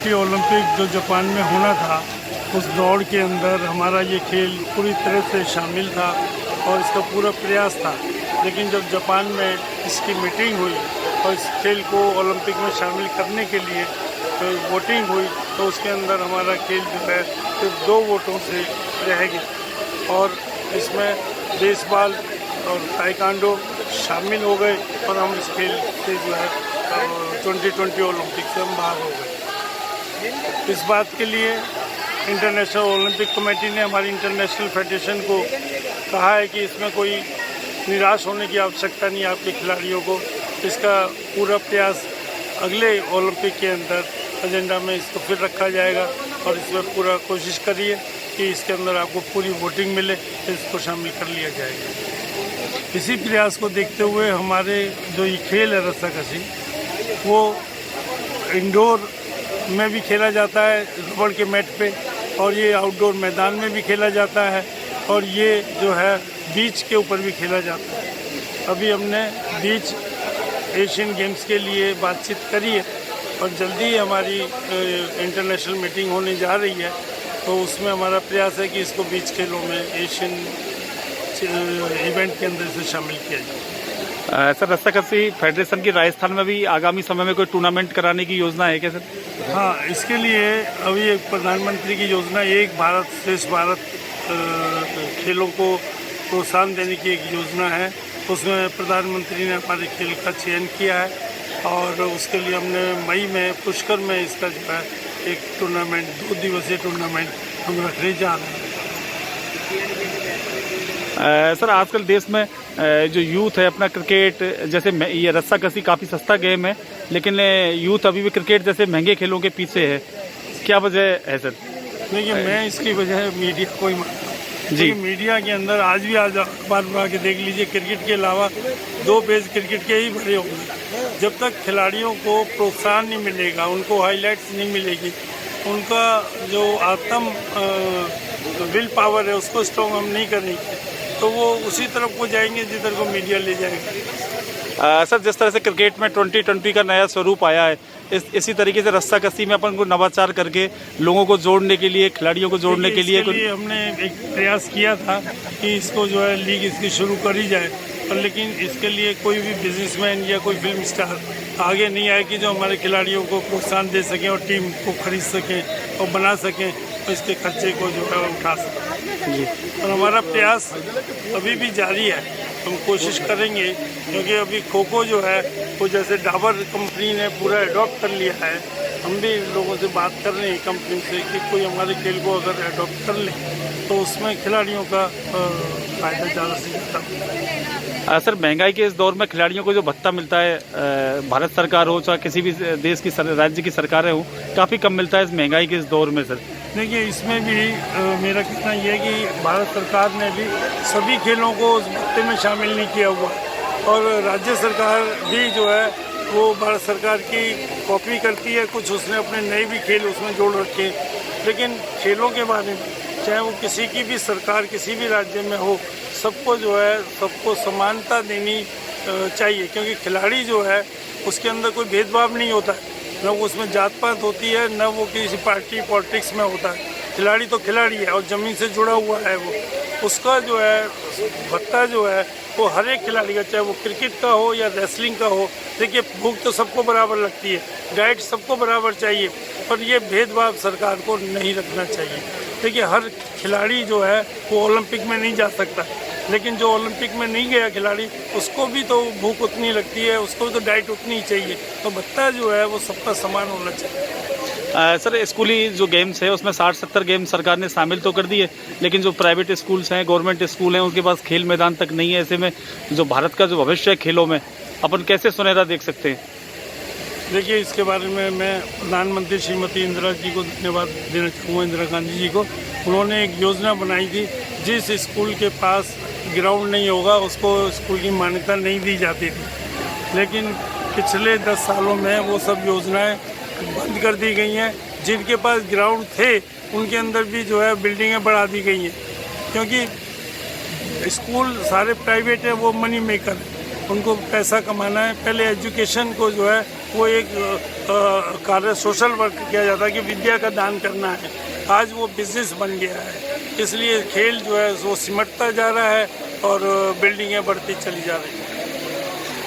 Olympic जो Japan में होना था, उस दौड़ के अंदर हमारा ये खेल पूरी तरह से शामिल था और इसका पूरा प्रयास था। लेकिन जब जापान में इसकी मीटिंग हुई और इस खेल को ओलंपिक में शामिल करने के लिए वोटिंग हुई, तो उसके अंदर हमारा खेल जो है सिर्फ 2 वोटों से रह गया और इसमें बेसबॉल और ताइक्वांडो शामिल हो गए और हम इस खेल से जो है 2020 ओलंपिक से हम बाहर हो गए। इस बात के लिए इंटरनेशनल ओलंपिक कमेटी ने हमारी इंटरनेशनल फेडरेशन को कहा है कि इसमें कोई निराश होने की आवश्यकता नहीं है आपके खिलाड़ियों को। इसका पूरा प्रयास अगले ओलंपिक के अंदर एजेंडा में इसको फिर रखा जाएगा और इसमें पूरा कोशिश करिए कि इसके अंदर आपको पूरी वोटिंग मिले, तो इसको शामिल कर लिया जाएगा। इसी प्रयास को देखते हुए हमारे जो ये खेल है रस्साकशी, वो इंडोर में भी खेला जाता है रबड़ के मैट पे, और ये आउटडोर मैदान में भी खेला जाता है, और ये जो है बीच के ऊपर भी खेला जाता है। अभी हमने बीच एशियन गेम्स के लिए बातचीत करी है और जल्दी ही हमारी इंटरनेशनल मीटिंग होने जा रही है, तो उसमें हमारा प्रयास है कि इसको बीच खेलों में एशियन इवेंट के अंदर से शामिल किया जाए। सर, रस्साकशी फेडरेशन की राजस्थान में भी आगामी समय में कोई टूर्नामेंट कराने की योजना है क्या सर? हाँ, इसके लिए अभी एक प्रधानमंत्री की योजना, एक भारत श्रेष्ठ भारत खेलों को प्रोत्साहन देने की एक योजना है। उसमें प्रधानमंत्री ने हमारे खेल का चयन किया है और उसके लिए हमने मई में पुष्कर में इसका जो है एक टूर्नामेंट, 2 दिवसीय टूर्नामेंट हम रखने जा रहे हैं। सर, आजकल देश में जो यूथ है अपना क्रिकेट जैसे ये रस्साकशी काफ़ी सस्ता गेम है, लेकिन यूथ अभी भी क्रिकेट जैसे महंगे खेलों के पीछे है। क्या वजह है सर? देखिए, मैं इसकी वजह मीडिया को ही मानता हूँ जी। मीडिया के अंदर आज अखबार उठा के देख लीजिए, क्रिकेट के अलावा 2 पेज क्रिकेट के ही भरे होंगे। जब तक खिलाड़ियों को प्रोत्साहन नहीं मिलेगा, उनको हाईलाइट्स नहीं मिलेगी, उनका जो विल पावर है उसको स्ट्रॉन्ग हम नहीं करेंगे, तो वो उसी तरफ को जाएंगे जिधर को मीडिया ले जाएगा। सर, जिस तरह से क्रिकेट में 2020 का नया स्वरूप आया है, इसी तरीके से रस्साकशी में अपन को नवाचार करके लोगों को जोड़ने के लिए, खिलाड़ियों को जोड़ने के लिए हमने एक प्रयास किया था कि इसको जो है लीग इसकी शुरू करी जाए, और लेकिन इसके लिए कोई भी बिजनेसमैन या कोई फिल्म स्टार आगे नहीं आए कि जो हमारे खिलाड़ियों को प्रोत्साहन दे सकें और टीम को खरीद सकें और बना सकें, तो इसके खर्चे को जो है उठा सकें जी। और हमारा प्रयास अभी भी जारी है, हम कोशिश करेंगे, क्योंकि अभी खो खो जो है वो जैसे डाबर कंपनी ने पूरा अडॉप्ट कर लिया है। हम भी लोगों से बात कर रहे हैं कंपनी से कि कोई हमारे खेल को अगर अडॉप्ट कर ले तो उसमें खिलाड़ियों का फायदा ज़्यादा से ज़्यादा। सर, महंगाई के इस दौर में खिलाड़ियों को जो भत्ता मिलता है, भारत सरकार हो चाहे किसी भी देश की राज्य की सरकारें हो, काफ़ी कम मिलता है इस महंगाई के इस दौर में सर। देखिए, इसमें भी मेरा कहना यह है कि भारत सरकार ने भी सभी खेलों को उस भत्ते में शामिल नहीं किया हुआ, और राज्य सरकार भी जो है वो भारत सरकार की कॉपी करती है, कुछ उसने अपने नए भी खेल उसमें जोड़ रखे। लेकिन खेलों के बारे में चाहे वो किसी की भी सरकार किसी भी राज्य में हो, सबको जो है सबको समानता देनी चाहिए, क्योंकि खिलाड़ी जो है उसके अंदर कोई भेदभाव नहीं होता है, न वो उसमें जात पात होती है, न वो किसी पार्टी पॉलिटिक्स में होता है। खिलाड़ी तो खिलाड़ी है और ज़मीन से जुड़ा हुआ है वो, उसका जो है भत्ता जो है वो हर एक खिलाड़ी का, चाहे वो क्रिकेट का हो या रेसलिंग का हो। देखिए, भूख तो सबको बराबर लगती है, डाइट सबको बराबर चाहिए, पर ये भेदभाव सरकार को नहीं रखना चाहिए। देखिए, हर खिलाड़ी जो है वो ओलंपिक में नहीं जा सकता, लेकिन जो ओलंपिक में नहीं गया खिलाड़ी, उसको भी तो भूख उतनी लगती है, उसको भी तो डाइट उतनी ही चाहिए, तो भत्ता जो है वो सबका समान होना चाहिए। सर, स्कूली जो गेम्स है उसमें 60-70 गेम सरकार ने शामिल तो कर दिए, लेकिन जो प्राइवेट स्कूल्स हैं, गवर्नमेंट स्कूल हैं, उनके पास खेल मैदान तक नहीं है। ऐसे में जो भारत का जो भविष्य है खेलों में, अपन कैसे सुनहरा देख सकते हैं? देखिए, इसके बारे में मैं प्रधानमंत्री श्रीमती इंदिरा जी को धन्यवाद देना चाहूँगा, इंदिरा गांधी जी को। उन्होंने एक योजना बनाई थी, जिस स्कूल के पास ग्राउंड नहीं होगा उसको स्कूल की मान्यता नहीं दी जाती थी, लेकिन पिछले 10 सालों में वो सब योजनाएं बंद कर दी गई हैं। जिनके पास ग्राउंड थे उनके अंदर भी जो है बिल्डिंगें बढ़ा दी गई हैं, क्योंकि स्कूल सारे प्राइवेट हैं, वो मनी मेकर है। उनको पैसा कमाना है। पहले एजुकेशन को जो है वो एक कार्य सोशल वर्क किया जाता है कि विद्या का दान करना है, आज वो बिजनेस बन गया है। इसलिए खेल जो है वो सिमटता जा रहा है और बिल्डिंगें बढ़ती चली जा रही हैं।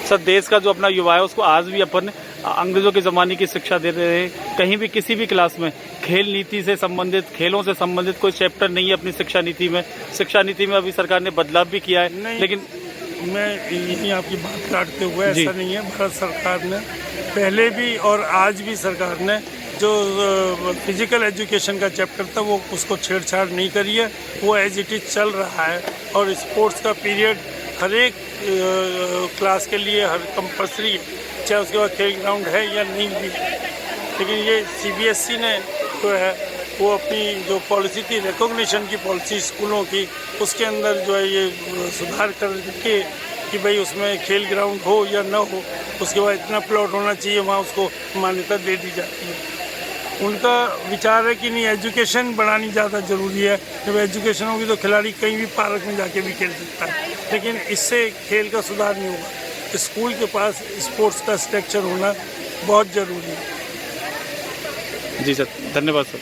सर, देश का जो अपना युवा है उसको आज भी अपन अंग्रेजों के ज़माने की शिक्षा दे रहे हैं। कहीं भी किसी भी क्लास में खेल नीति से संबंधित, खेलों से संबंधित कोई चैप्टर नहीं है अपनी शिक्षा नीति में। शिक्षा नीति में अभी सरकार ने बदलाव भी किया है, लेकिन मैं यही आपकी बात काटते हुए, ऐसा नहीं है। भारत सरकार ने पहले भी और आज भी सरकार ने जो फिजिकल एजुकेशन का चैप्टर था वो उसको छेड़छाड़ नहीं करी है, वो एज इट इज चल रहा है। और स्पोर्ट्स का पीरियड हर एक क्लास के लिए हर कंपल्सरी है, चाहे उसके बाद खेल ग्राउंड है या नहीं भी है। लेकिन ये CBSE ने जो है वो अपनी जो पॉलिसी थी, रिकॉग्निशन की पॉलिसी स्कूलों की, उसके अंदर जो है ये सुधार करके कि भाई उसमें खेल ग्राउंड हो या ना हो, उसके बाद इतना प्लॉट होना चाहिए, वहाँ उसको मान्यता दे दी जाती है। उनका विचार है कि नहीं, एजुकेशन बढ़ानी ज़्यादा ज़रूरी है। जब एजुकेशन होगी तो खिलाड़ी कहीं भी पार्क में जाके भी खेल सकता है, लेकिन इससे खेल का सुधार नहीं होगा। स्कूल के पास स्पोर्ट्स का स्ट्रक्चर होना बहुत ज़रूरी है। जी सर, धन्यवाद सर।